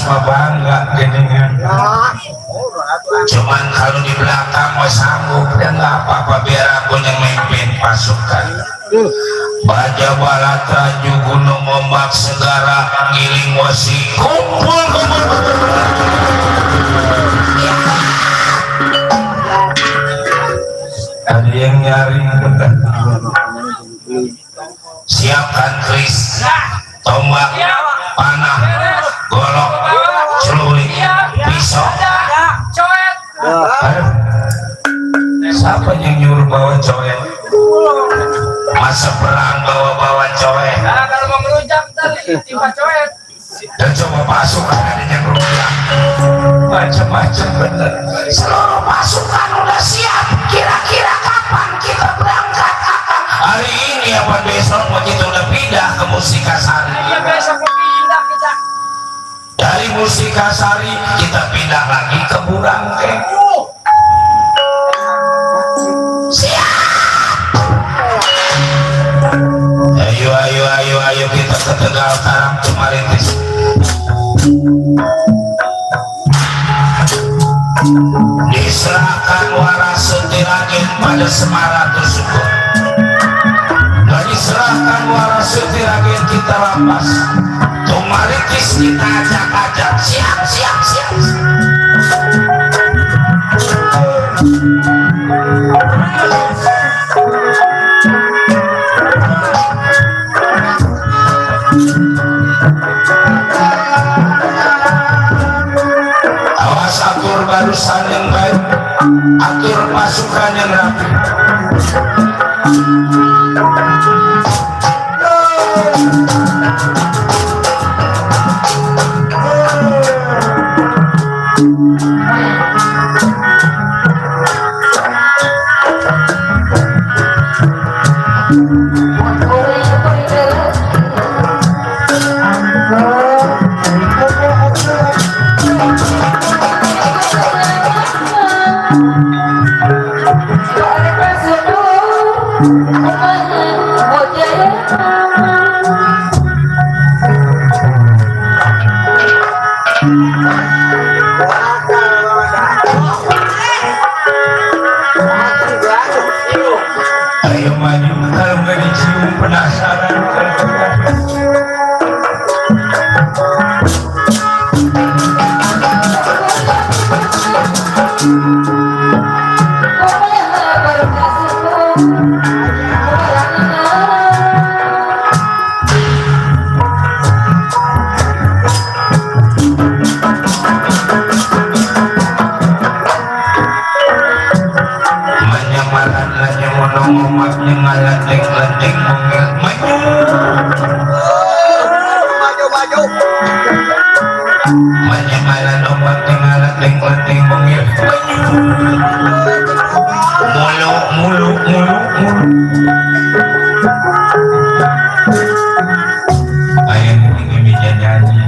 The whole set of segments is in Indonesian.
mah bangga geningan. Cuman kalau di belakang mah sanggup dan nggak apa-apa biar aku yang memimpin pasukan. Baja balatra jugunung ombak segara ngiling wasi kumpul. Ada yang nyari siapkan keris, tombak, panah, golok, celurit, pisau. Siapa yang nyuruh bawa coet? Masa perang bawa coet? Kalau mau ngerujak timpa coet. Dan coba pasukan ada yang ngerujak. Macam-macam bener. Seluruh pasukan udah siap. Kira-kira kapan kita berangkat? Hari ini apa besok kita udah pindah ke Musikasari. Iya besok mau pindah kita. Dari Musikasari kita pindah lagi ke Burangkeng. Siap. Ayo kita ke Tegal Karang Tumaritis. Diserahkan waras Sutiragen pada Semaratusukun. Diserahkan waras Sutiragen kita rampas. Tumaritis kita ajak-ajak. Siap. Awas atur barusan yang baik, atur pasukan yang rapi. Ayo maju, kalau nggak dicium penasaran. Ngelateng mungil maju menyamalan ombak ngelateng mungil mulu ayam ini bisa nyanyi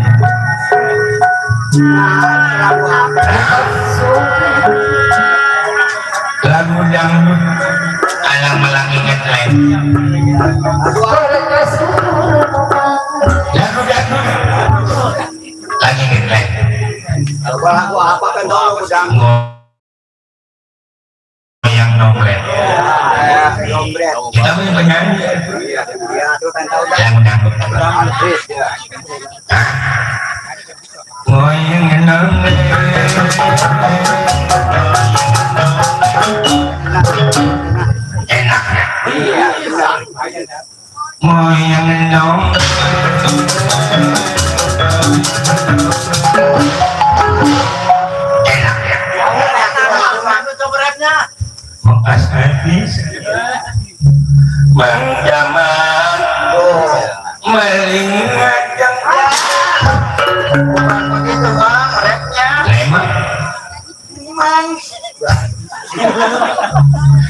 lagu dangdut alang melang inget lain lagu lagi inget lain lagu apa kan dong udang goyang nombret kita punya penyanyi lagu dangdut goyang nombret enaknya goyang nombret bekas habis Bang Jamal meling ngajak begitu bang rapnya lemah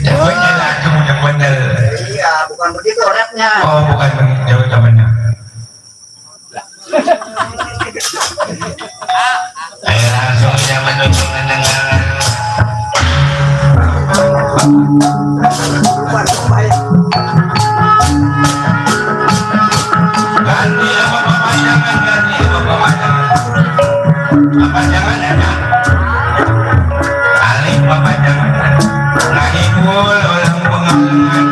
jawabnya lagu yang bener iya bukan begitu rapnya oh bukan begitu jawabnya ayo langsung aja menuju mendengar ganti apa pemandangan ada alih papanjangan ngahibul orang pengalangan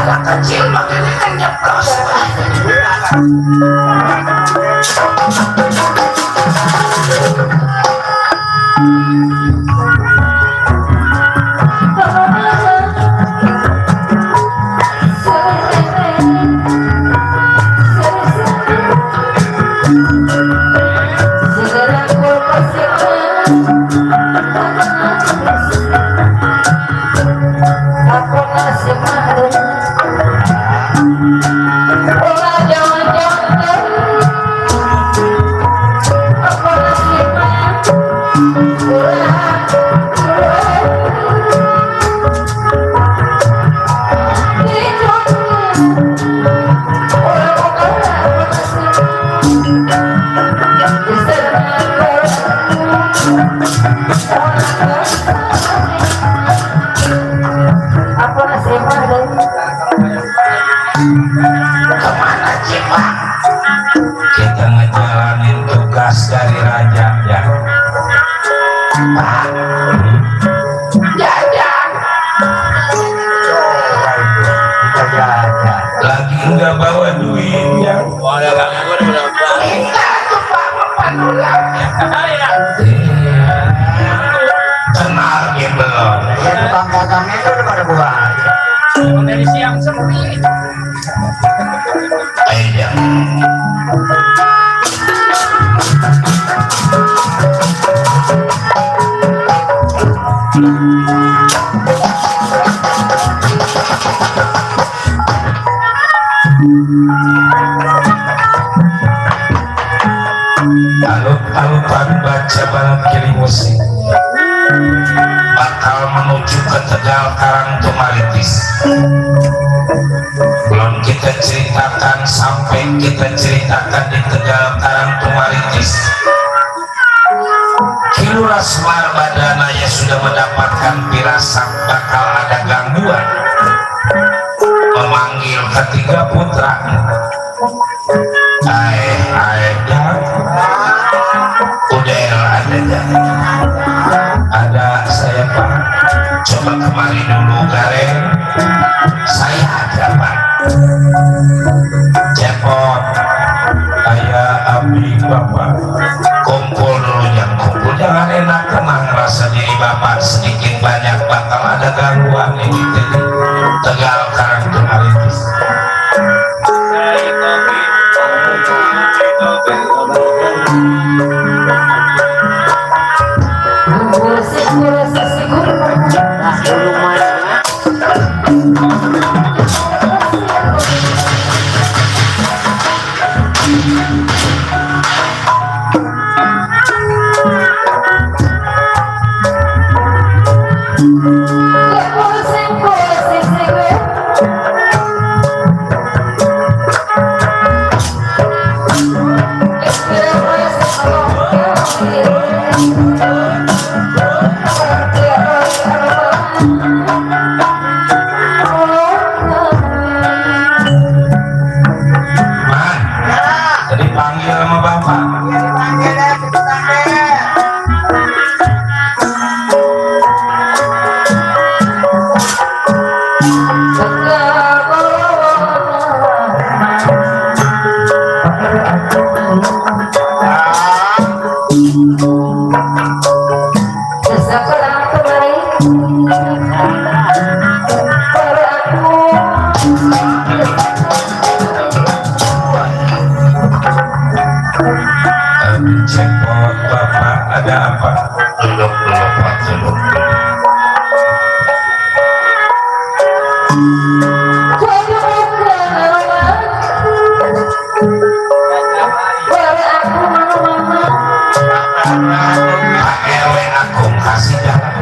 anak kecil makanya kan nyeplos kemana sih Pak? Kita ngejalanin tugas dari raja ya Pak. Jajan lagi nggak bawa duitnya. Minta tuh Pak Pandulang. Kenal gitu belum? Ya tukang potongnya itu udah pada buat. Dari siang sepi. Ayo. Alut-alutan baca balap kiri musik bakal menuju ke Tegal Karang Tumaritis. Belum kita ceritakan sampai kita ceritakan di Tegal Karang Tumaritis, Kilura Semar Badanaya sudah mendapatkan firasat bakal ada gangguan, memanggil ketiga putra. Udel ada saya Pak, coba kemari dulu Gareng, saya ada Pak. Cepot ayah abdi Bapak, kumpul dulu, jangan enak, tenang, rasa diri Bapak sedikit banyak bakal ada gangguan ini di Tegal Karang Tumaritis. bapak. Cekpot bapak, ada apa? Duduk dulu pak, duduk. Pak RW aku kasih jalan.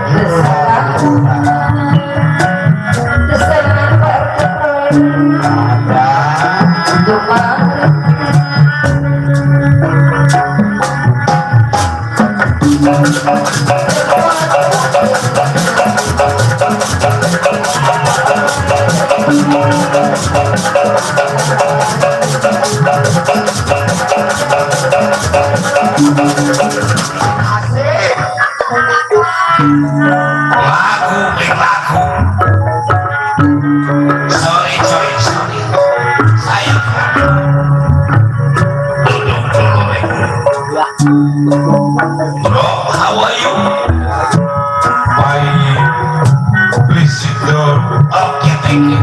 Lagu berlaku. Sorry. Saya duduk dulu. Bro, how are you? Fine. Please sit down. Okay, thank you.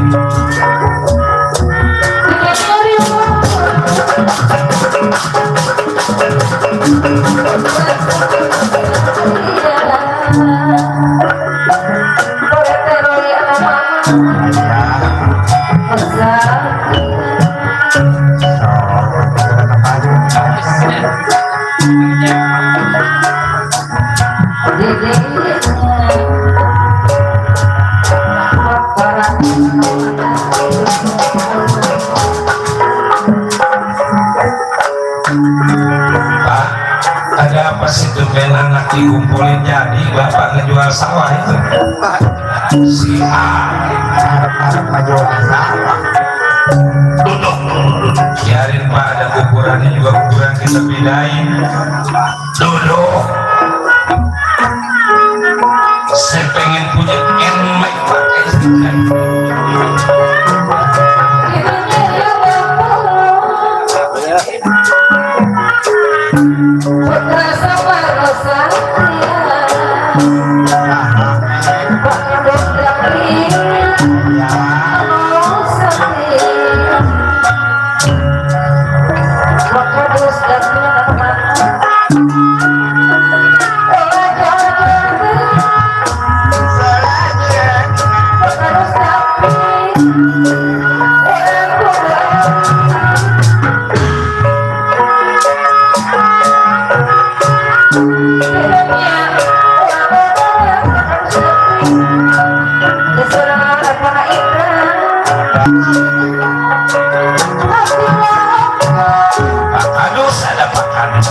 Pak, ada apa sih tumben anak dikumpulin jadi bapak ngejual sawah itu? Si Harap majuan sawah. duduk. Biarin pak, ada kuburannya juga kuburan kita bedain. Duduk. Saya pengen punya enmek pakai sedan. Pak Kadus, ada Pak Kadus.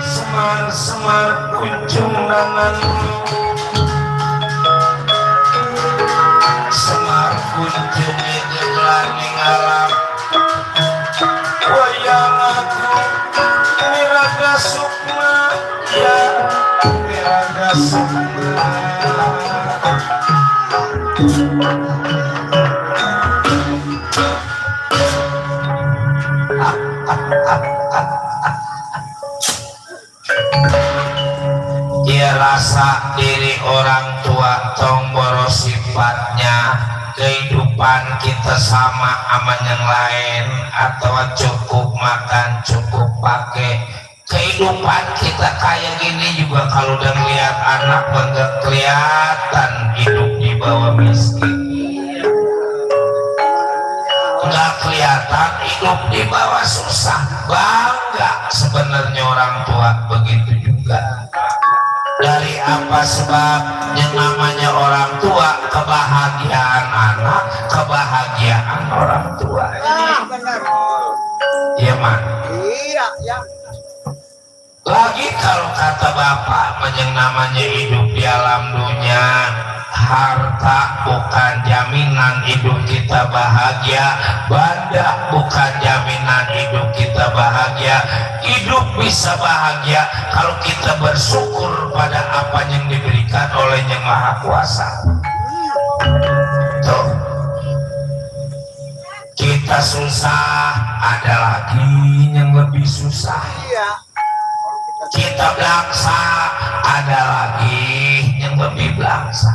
Semar-semar kunjung dangan, semar kunjung ngegelaning alam, wayang aku miraga sukma ya miraga sukma. Dia rasa diri orang tua tomboro sifatnya, kehidupan kita sama sama yang lain, atau cukup makan cukup pakai. Kehidupan kita kayak gini juga kalau udah lihat anak bangga kelihatan hidup di bawah miskin, nggak kelihatan hidup di bawah susah. Bangga sebenarnya orang tua begitu juga. Dari apa sebab yang namanya orang tua, kebahagiaan anak, kebahagiaan orang tua. Benar. Iya man. Iya, ya. Lagi kalau kata bapak, yang namanya hidup di alam dunia, harta bukan jaminan hidup kita bahagia, banda bukan jaminan hidup kita bahagia. Hidup bisa bahagia kalau kita bersyukur pada apa yang diberikan oleh Yang Maha Kuasa. Tuh. Kita susah, ada lagi yang lebih susah. Iya. Kita belangsa, ada lagi yang lebih belangsa.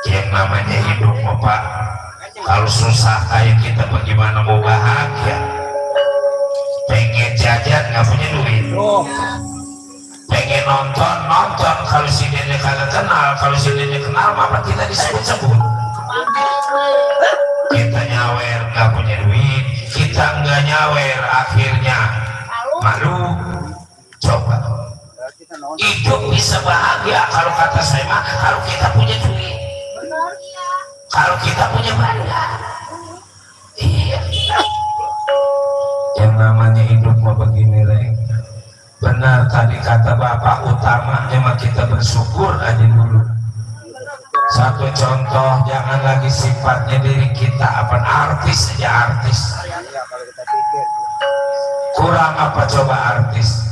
Yang namanya hidup Pak, kalau susah kayak kita bagaimana mau bahagia? Pengen jajan nggak punya duit, pengen nonton kalau si Dede kagak kenal, kalau si Dede kenal apa kita disebut-sebut. Kita nyawer nggak punya duit, kita nggak nyawer akhirnya malu. Coba hidup bisa bahagia kalau kata saya mah kalau kita punya duit, kalau kita punya benda. Iya, yang namanya hidup mah begini Reng. Benar tadi kata bapak, utamanya mah kita bersyukur aja dulu. Satu contoh, jangan lagi sifatnya diri kita apa artis saja artis. Kurang apa coba artis?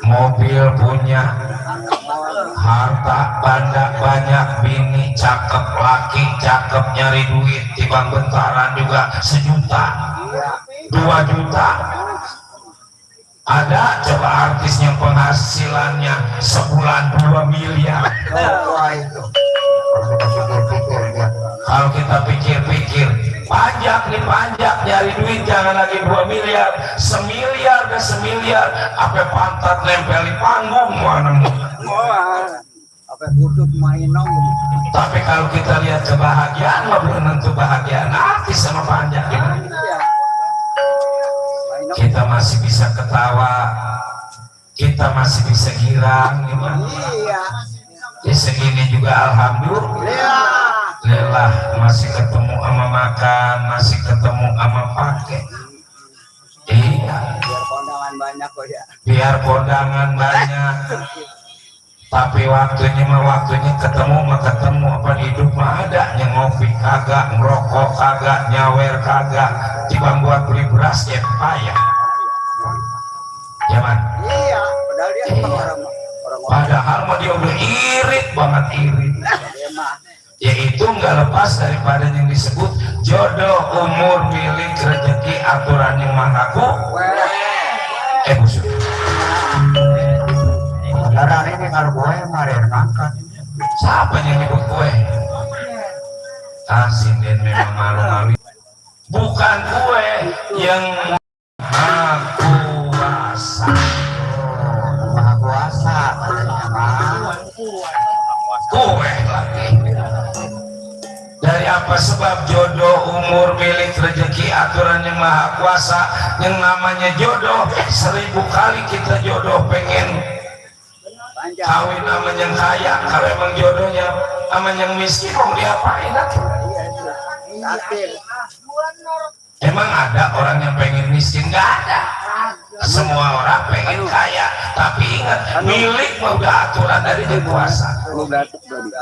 Mobil punya, harta banda banyak, bini cakep, laki cakep, nyari duit tibang bentaran juga 1 juta 2 juta. Ada coba artis yang penghasilannya sebulan 2 miliar. Kalau kita pikir-pikir, pajak nih pajak, nyari duit jangan lagi 2 miliar, 1 miliar dan 1 miliar, apa pantat nempel di panggung mana Apa kudut main nong. Tapi kalau kita lihat kebahagiaan, mah belum tentu bahagiaan artis sama pajak gimana? Kita masih bisa ketawa, kita masih bisa girang gimana? Iya. Ya segini juga alhamdulillah masih ketemu sama makan, masih ketemu sama pakai. Iya. Biar kondangan banyak kok ya. Biar kondangan banyak. Tapi waktunya ketemu mah ketemu, apa hidup mah ada yang ngopi kagak, ngerokok kagak, nyawer kagak, dibang buat beli beras ya payah. Ya man. Iya, padahal dia orang Padahal mah dia udah irit banget irit. dia mah. Yaitu nggak lepas daripada yang disebut jodoh, umur, milik, rezeki, aturan yang Maha Kuasa. Busuk. Darah ini kalau gue kemarin makan. Siapa yang nyebut gue? Sinden memang malu-malu. Bukan gue yang Maha Kuasa. Maha Kuasa katanya mah. Gue lagi. Dari apa sebab jodoh, umur, milik, rezeki, aturan yang Maha Kuasa. Yang namanya jodoh, 1000 kali kita jodoh pengen kawin sama yang kaya. Kalau emang jodohnya sama yang miskin, mau diapain? Yakin. Emang ada orang yang pengen miskin? Nggak ada. Semua orang pengen kaya, tapi ingat milik mah udah aturan dari yang kuasa. Udah ada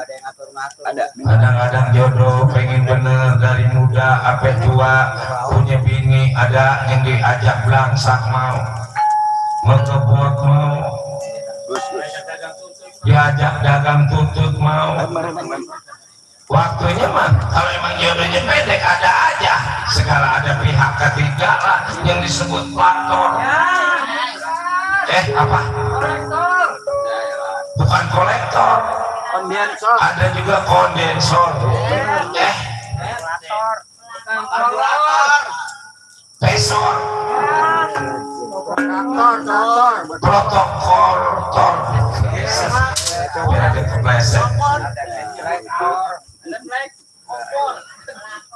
yang ngatur-ngatur. Ada. Kadang-kadang jodoh pengen bener dari muda sampai tua, punya bini ada yang diajak belangsak mau, ngebut mau, diajak dagang tutut mau. Waktunya mah kalau emang jodohnya pendek ada aja. Segala ada pihak ketiga lah yang disebut pelakor. Apa? Kolektor. Bukan kolektor. Kondensor. Ada juga kondensor. Kolektor. Kalkulator. Pesor. Traktor. Protokol. Biar ada kepleset.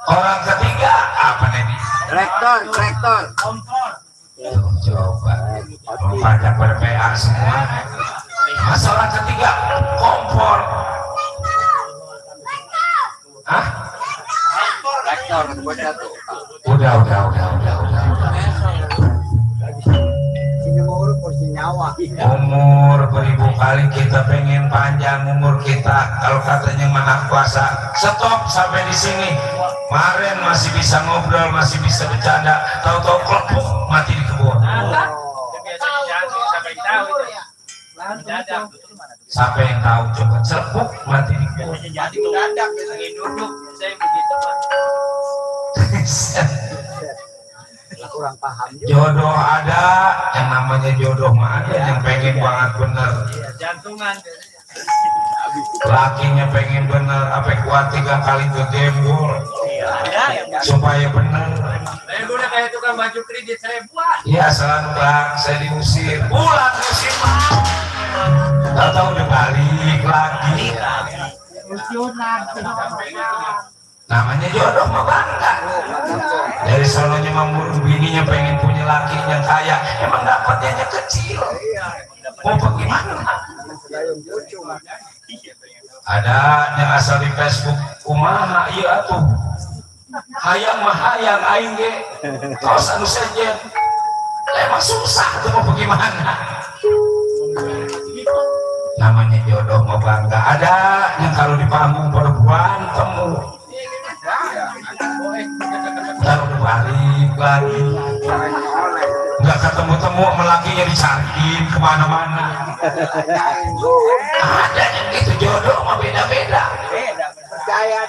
Orang ketiga apa nih? Traktor. Kompor. Coba banyak ber-PA semua. Masalah ketiga kompor. Hah? Traktor buat satu. Udah. Sini mau urut kursi nyawa. Umur beribu kali kita pengen panjang umur kita. Kalau katanya maha kuasa, stop sampai di sini. Kemarin masih bisa ngobrol, masih bisa bercanda. Tahu-tahu kelepuk mati di kebun. Sampai tahu itu. Mendadak. Siapa yang tahu coba celepuk mati di kebun. Jadi mendadak lagi duduk. Saya begitu Pak. Kurang paham juga. Jodoh ada, yang namanya jodoh mah ada yang pengen banget bener. Jantungan. Lakinya pengen bener, apa kuat 3 kali ke gembol Ada. supaya bener. Saya udah kayak tukang baju kredit saya buat. Ya selalu bang, saya diusir. Pulang musim tahu udah balik lagi. Namanya jodoh mah bangga. Dari sononya mamurung bininya pengen punya laki yang kaya, emang dapatnya kecil. Mau bagaimana? Ada yang asal di Facebook, kumaha iya tuh. Hayang mah hayang aing ge. Kaos anu sejen. Emang susah tuh mau bagaimana? Namanya jodoh mau bangga. Ada yang kalau di panggung pada berantem. Taruh balik lagi. Nggak ketemu-temu melakinya dicariin kemana-mana. Ada yang gitu jodoh mah beda-beda.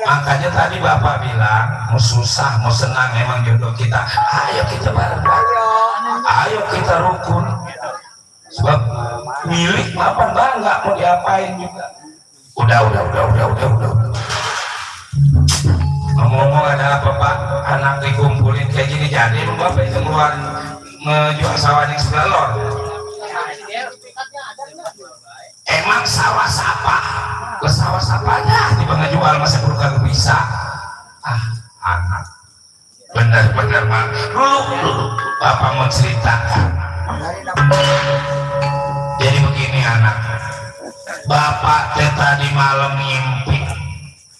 Makanya tadi bapak bilang mau susah mau senang emang jodoh kita. Ayo kita bareng-bareng. Ayo kita rukun. Sebab milik apa bangga mau diapain juga. Udah. Ngomong-ngomong ada apa pak? Anak dikumpulin kayak gini jadi lu bapak itu keluar ngejual sawah di sebelah lor. Emang sawah sapa? Ke sawah sapanya tiba ngejual masa perlu kagak bisa. Anak bener-bener mah dulu bapak mau ceritakan. Jadi begini anak, bapak teh tadi malam mimpi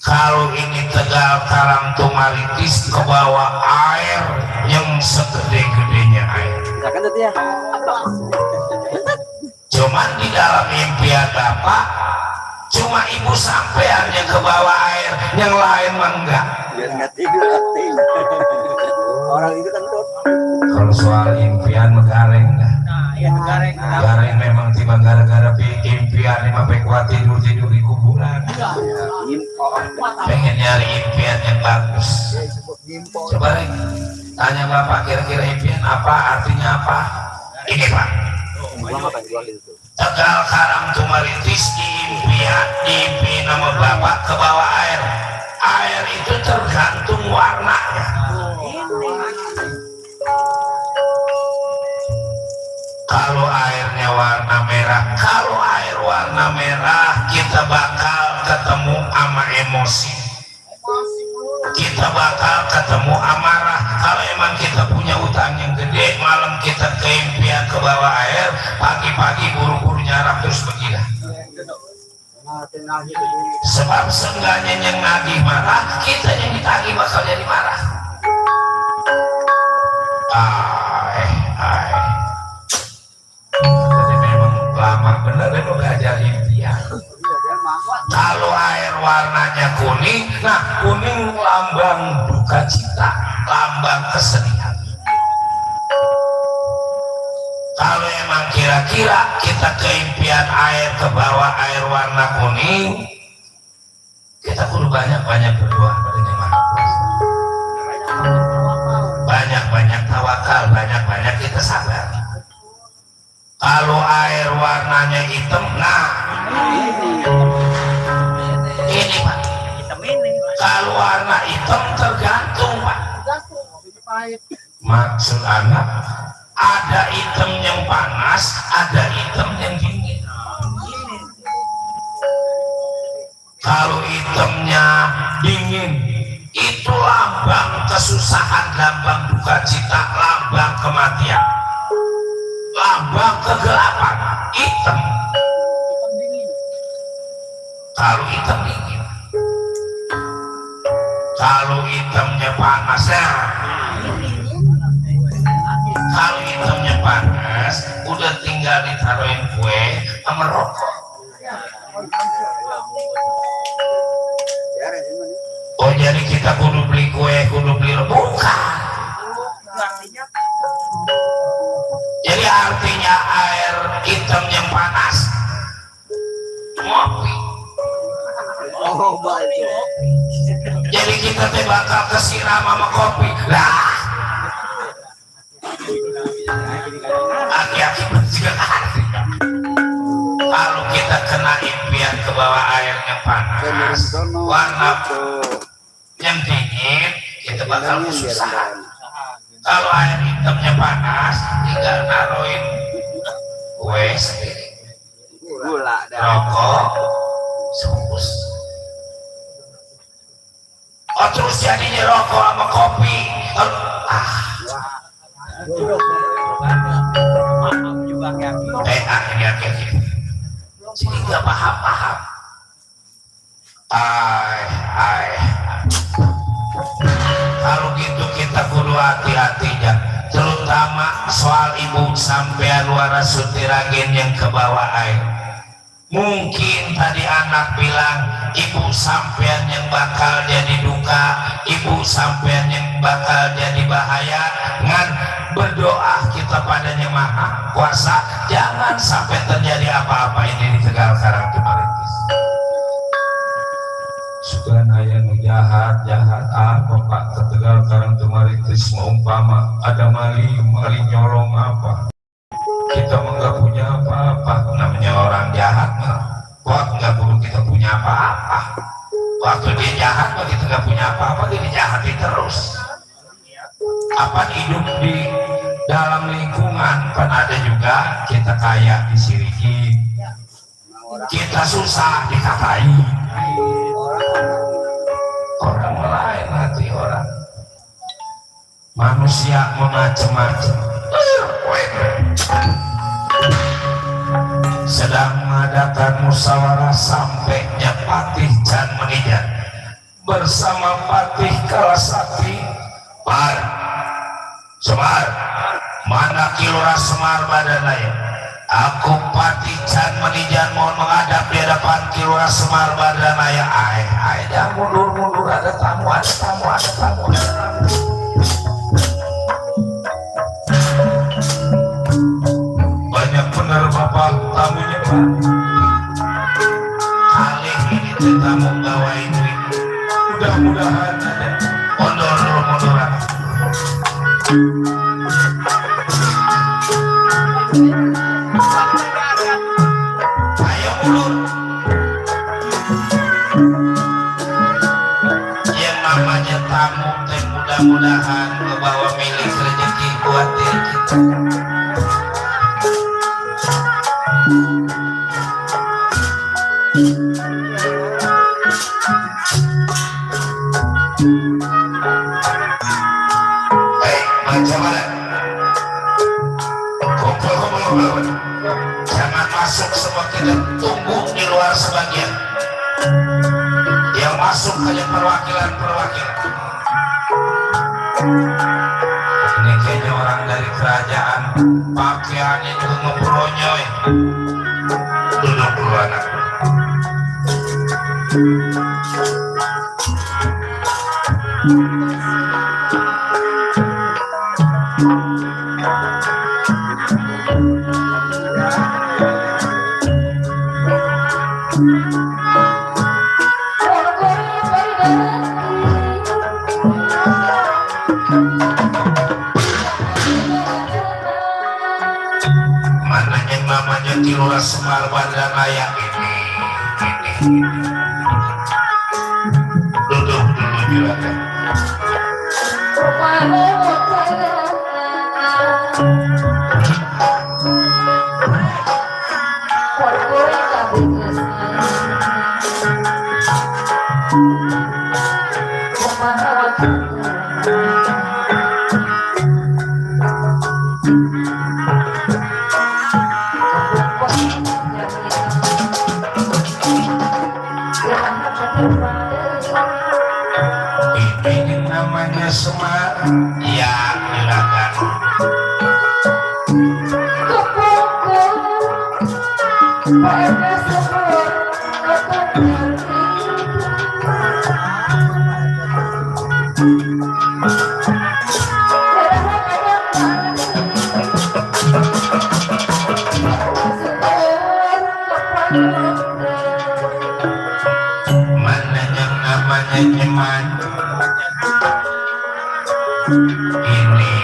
kalau ini Tegal Karang Tumaritis ke bawah air yang segede-gedenya air. Cuman di dalam impian bapak cuma ibu sampean yang ke bawah air, yang lain mah enggak. Orang itu kan tuh. Kalau soal impian megareng dah. Gareng memang tiba gara-gara impian lima kuat tidur di kuburan. Pengen nyari impian yang bagus. Coba nih, tanya bapak kira-kira impian apa, artinya apa? Ini pak. Tegal Karang Tumaritis impi nama bapak ke bawah air. Air itu tergantung warnanya. Kalau airnya warna merah, kalau air warna merah, kita bakal ketemu sama emosi. Kita bakal ketemu amarah. Kalau emang kita punya utang yang gede, malam kita keimpian ke bawah air, pagi-pagi buru-buru nyarap terus begini. nagih ke dunia. Sebab seenggaknya yang nagih marah, kita yang ditagih bakal jadi marah. Jadi memang lama bener itu ngajarin dia. Dia mampu. Kalau air warnanya kuning, nah kuning lambang duka cita, lambang kesedihan. Kalau emang kira-kira kita keimpian air ke bawah air warna kuning, kita kudu banyak-banyak berdoa pada Yang Maha Kuasa. Banyak-banyak tawakal, banyak-banyak kita sabar. Kalau air warnanya hitam, nah ini Pak. Kalau warna hitam tergantung Pak. Maksud anak, ada hitam yang panas, ada hitam yang dingin. Kalau hitamnya dingin, itu lambang kesusahan, lambang duka cita, lambang kematian, lambang kegelapan. Hitam. Kalau hitam dingin. Kalau hitamnya panas, nah. Kalau hitamnya panas, udah tinggal ditaruhin kue sama rokok. Oh jadi kita kudu beli kue, kudu beli rokok? Bukan. Jadi artinya air hitam yang panas, ngopi. Oh baik. Jadi kita teh bakal kesiram sama kopi. Lah. Aki-aki bersikat hati. Kalau kita kena impian ke bawah air yang panas, warna yang dingin, kita bakal kesusahan. Kalau air hitamnya panas, tinggal naruhin kue sendiri, Gula dan rokok, sebungkus. Oh terus jadinya rokok sama kopi. Aki-aki. Jadi nggak paham. Kalau gitu kita kudu hati-hatinya, terutama soal ibu sampean waras sutiragen yang ke bawah air. Mungkin tadi anak bilang ibu sampean yang bakal jadi duka, ibu sampean yang bakal jadi bahaya. Ngan berdoa kita padanya Maha Kuasa, jangan sampai terjadi apa-apa ini di Tegal Karang Tumaritis. Sugan aya nu jahat apa Pak ke Tegal Karang Tumaritis, maumpama ada maling nyolong apa, kita mah nggak punya apa-apa. Namanya orang jahat mah wah nggak perlu kita punya apa-apa. Waktu dia jahat mah kita nggak punya apa-apa, dia dijahati terus. Apa hidup di dalam lingkungan kan ada juga kita kaya disiriki, kita susah dikatai. Orang lain hati orang, manusia macam-macam. Sedang mengadakan musyawarah sampainya Patih Can Menijan bersama Patih Kalasati. Semar, mana Kilora Semar Badanaya? Aku Patih Can Menijan mohon menghadap di hadapan Kilora Semar Badanaya. Jangan mundur, ada tamu. Banyak bener bapak tamunya Pak. Kali ini tamu bawain duit. Mudah-mudahan ada. Munduran. Ayo mundur. Yang namanya tamu teh mudah-mudahan membawa milik rezeki buat diri kita. Macam mana? Kumpul. Jangan masuk semua, kita tunggu di luar sebagian. yang masuk hanya perwakilan-perwakilan. Ini kayaknya orang dari kerajaan, pakaiannya juga ngebronyoy. Duduk dulu anak. Mananya namanya Kilora Semar Bandanaya ini. Duduk dulu silakan. Ini namanya Semar. Ya, silakan. Mana yang namanya Nyeman? Ini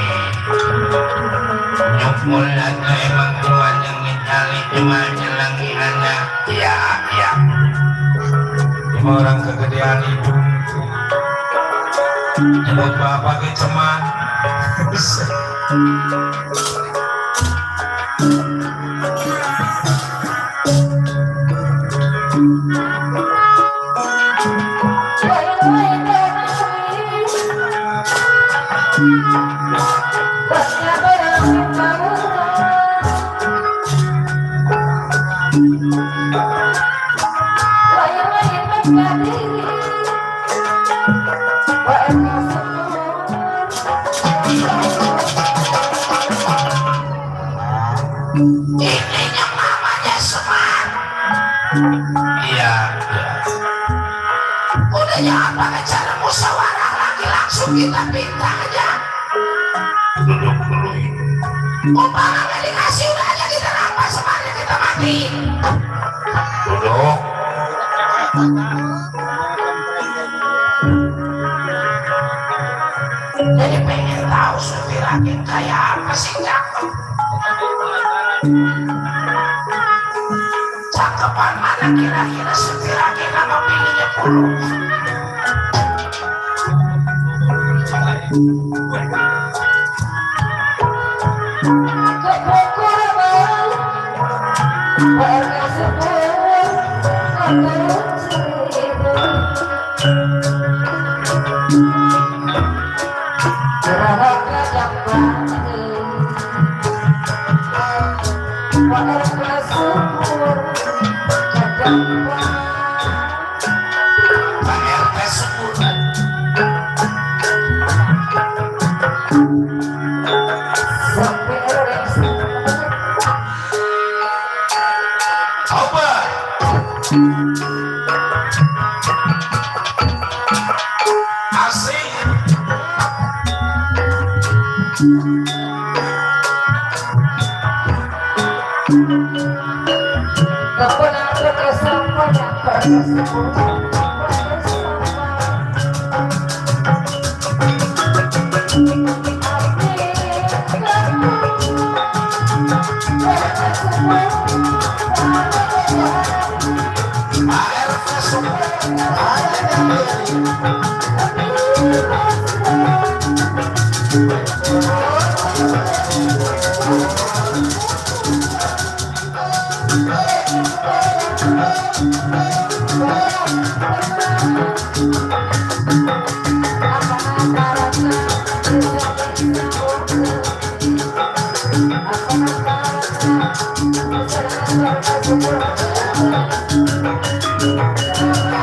nyukulannya emang Tuhan yang ngitali cuma nyelangi anak. Ya, ya. Cuma orang kegedean hidung. Nyebut bapak ke Ceman. Ini yang namanya Semar. Iya, iya. Udah jangan pakai cara musyawarah lagi, langsung kita pinta aja. Duduk dulu ini. Umpama nggak dikasih udah aja kita rampas Semarnya, kita mati. Duduk. Jadi pengen tahu supir agen kayak apa sih cakep? Cakepan mana kira-kira supir agen sama pilihnya puluh? Pak RT sebulan. Coba. Asik. Thank you.